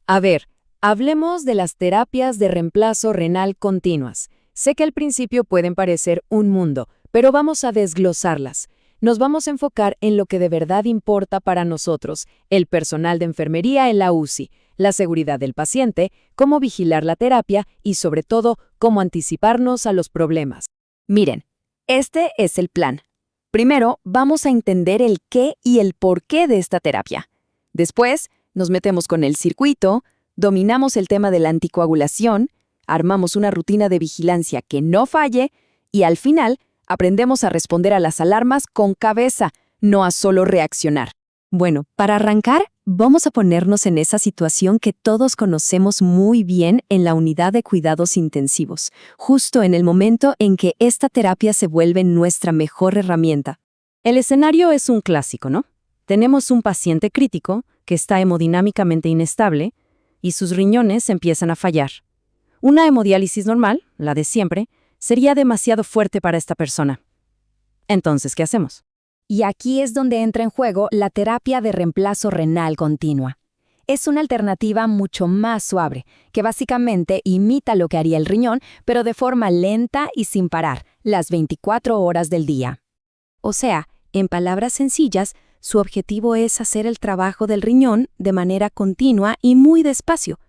A ver, hablemos de las terapias de reemplazo renal continuas. Sé que al principio pueden parecer un mundo, pero vamos a desglosarlas. Nos vamos a enfocar en lo que de verdad importa para nosotros, el personal de enfermería en la UCI, la seguridad del paciente, cómo vigilar la terapia y, sobre todo, cómo anticiparnos a los problemas. Miren, este es el plan. Primero, vamos a entender el qué y el por qué de esta terapia. Después, nos metemos con el circuito, dominamos el tema de la anticoagulación, armamos una rutina de vigilancia que no falle y, al final, aprendemos a responder a las alarmas con cabeza, no a solo reaccionar. Bueno, para arrancar, vamos a ponernos en esa situación que todos conocemos muy bien en la unidad de cuidados intensivos, justo en el momento en que esta terapia se vuelve nuestra mejor herramienta. El escenario es un clásico, ¿no? Tenemos un paciente crítico que está hemodinámicamente inestable y sus riñones empiezan a fallar. Una hemodiálisis normal, la de siempre, sería demasiado fuerte para esta persona. Entonces, ¿qué hacemos? Y aquí es donde entra en juego la terapia de reemplazo renal continua. Es una alternativa mucho más suave, que básicamente imita lo que haría el riñón, pero de forma lenta y sin parar, las 24 horas del día. O sea, en palabras sencillas, su objetivo es hacer el trabajo del riñón de manera continua y muy despacio.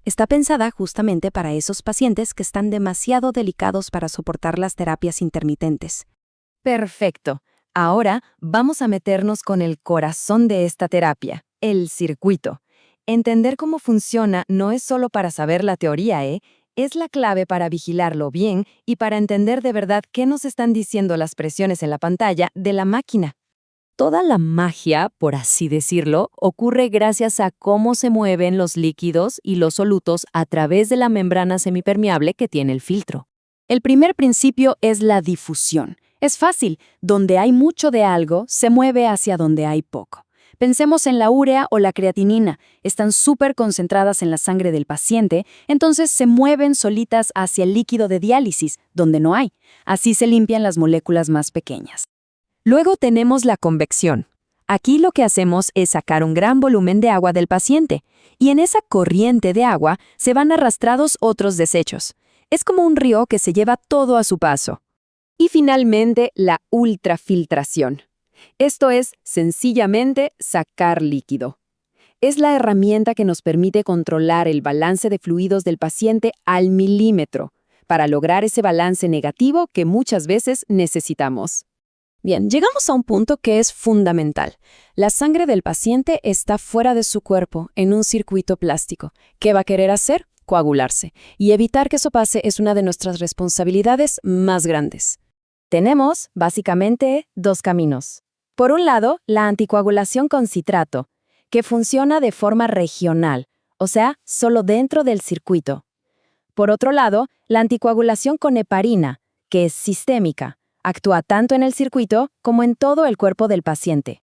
Está pensada justamente para esos pacientes que están demasiado delicados para soportar las terapias intermitentes. Perfecto. Ahora vamos a meternos con el corazón de esta terapia, el circuito. Entender cómo funciona no es solo para saber la teoría, es la clave para vigilarlo bien y para entender de verdad qué nos están diciendo las presiones en la pantalla de la máquina. Toda la magia, por así decirlo, ocurre gracias a cómo se mueven los líquidos y los solutos a través de la membrana semipermeable que tiene el filtro. El primer principio es la difusión. Es fácil, donde hay mucho de algo, se mueve hacia donde hay poco. Pensemos en la urea o la creatinina, están súper concentradas en la sangre del paciente, entonces se mueven solitas hacia el líquido de diálisis, donde no hay. Así se limpian las moléculas más pequeñas. Luego tenemos la convección. Aquí lo que hacemos es sacar un gran volumen de agua del paciente, y en esa corriente de agua se van arrastrados otros desechos. Es como un río que se lleva todo a su paso. Y finalmente, la ultrafiltración. Esto es, sencillamente, sacar líquido. Es la herramienta que nos permite controlar el balance de fluidos del paciente al milímetro, para lograr ese balance negativo que muchas veces necesitamos. Bien, llegamos a un punto que es fundamental. La sangre del paciente está fuera de su cuerpo, en un circuito plástico. ¿Qué va a querer hacer? Coagularse. Y evitar que eso pase es una de nuestras responsabilidades más grandes. Tenemos, básicamente, dos caminos. Por un lado, la anticoagulación con citrato, que funciona de forma regional, o sea, solo dentro del circuito. Por otro lado, la anticoagulación con heparina, que es sistémica, actúa tanto en el circuito como en todo el cuerpo del paciente.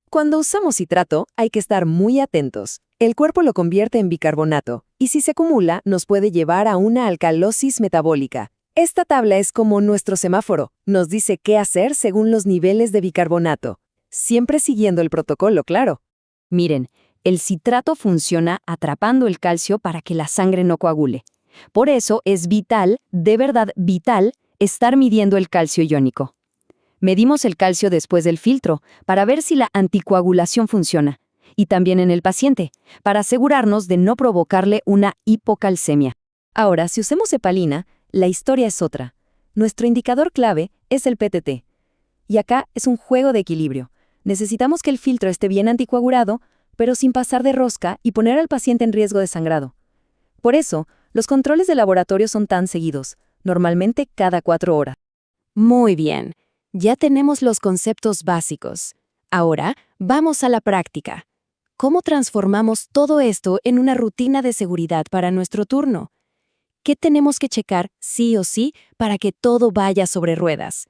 Cuando usamos citrato, hay que estar muy atentos. El cuerpo lo convierte en bicarbonato, y si se acumula, nos puede llevar a una alcalosis metabólica. Esta tabla es como nuestro semáforo, nos dice qué hacer según los niveles de bicarbonato, siempre siguiendo el protocolo, claro. Miren, el citrato funciona atrapando el calcio para que la sangre no coagule. Por eso es vital, de verdad vital, estar midiendo el calcio iónico. Medimos el calcio después del filtro para ver si la anticoagulación funciona, y también en el paciente, para asegurarnos de no provocarle una hipocalcemia. Ahora, si usamos heparina, la historia es otra. Nuestro indicador clave es el PTT. Y acá es un juego de equilibrio. Necesitamos que el filtro esté bien anticoagulado, pero sin pasar de rosca y poner al paciente en riesgo de sangrado. Por eso, los controles de laboratorio son tan seguidos, normalmente cada 4 horas. Muy bien, ya tenemos los conceptos básicos. Ahora, vamos a la práctica. ¿Cómo transformamos todo esto en una rutina de seguridad para nuestro turno? ¿Qué tenemos que checar sí o sí para que todo vaya sobre ruedas?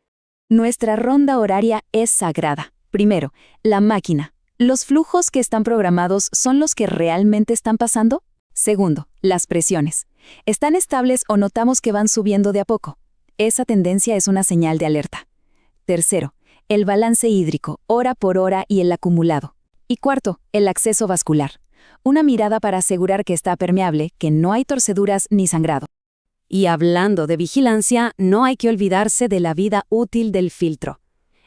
Nuestra ronda horaria es sagrada. Primero, la máquina. ¿Los flujos que están programados son los que realmente están pasando? Segundo, las presiones. ¿Están estables o notamos que van subiendo de a poco? Esa tendencia es una señal de alerta. Tercero, el balance hídrico, hora por hora y el acumulado. Y cuarto, el acceso vascular. Una mirada para asegurar que está permeable, que no hay torceduras ni sangrado. Y hablando de vigilancia, no hay que olvidarse de la vida útil del filtro.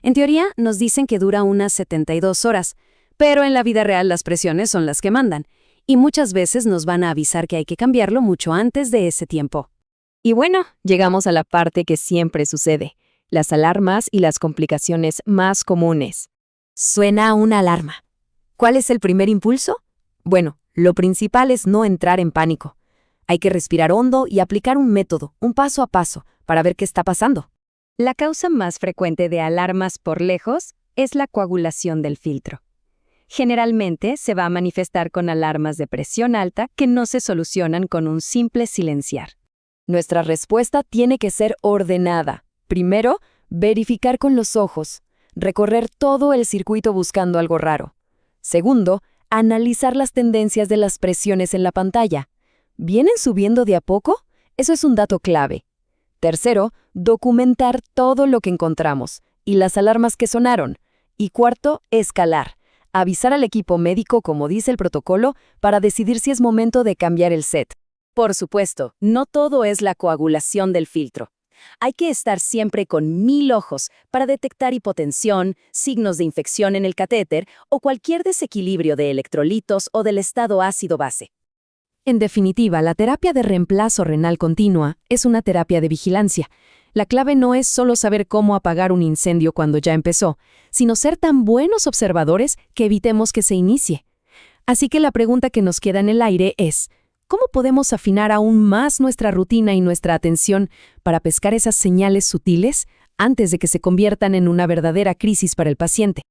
En teoría, nos dicen que dura unas 72 horas, pero en la vida real las presiones son las que mandan, y muchas veces nos van a avisar que hay que cambiarlo mucho antes de ese tiempo. Y bueno, llegamos a la parte que siempre sucede, las alarmas y las complicaciones más comunes. Suena una alarma. ¿Cuál es el primer impulso? Bueno, lo principal es no entrar en pánico. Hay que respirar hondo y aplicar un método, un paso a paso, para ver qué está pasando. La causa más frecuente de alarmas por lejos es la coagulación del filtro. Generalmente se va a manifestar con alarmas de presión alta que no se solucionan con un simple silenciar. Nuestra respuesta tiene que ser ordenada. Primero, verificar con los ojos, recorrer todo el circuito buscando algo raro. Segundo, analizar las tendencias de las presiones en la pantalla. ¿Vienen subiendo de a poco? Eso es un dato clave. Tercero, documentar todo lo que encontramos y las alarmas que sonaron. Y cuarto, escalar. Avisar al equipo médico, como dice el protocolo, para decidir si es momento de cambiar el set. Por supuesto, no todo es la coagulación del filtro. Hay que estar siempre con 1000 ojos para detectar hipotensión, signos de infección en el catéter o cualquier desequilibrio de electrolitos o del estado ácido-base. En definitiva, la terapia de reemplazo renal continua es una terapia de vigilancia. La clave no es solo saber cómo apagar un incendio cuando ya empezó, sino ser tan buenos observadores que evitemos que se inicie. Así que la pregunta que nos queda en el aire es, ¿cómo podemos afinar aún más nuestra rutina y nuestra atención para pescar esas señales sutiles antes de que se conviertan en una verdadera crisis para el paciente?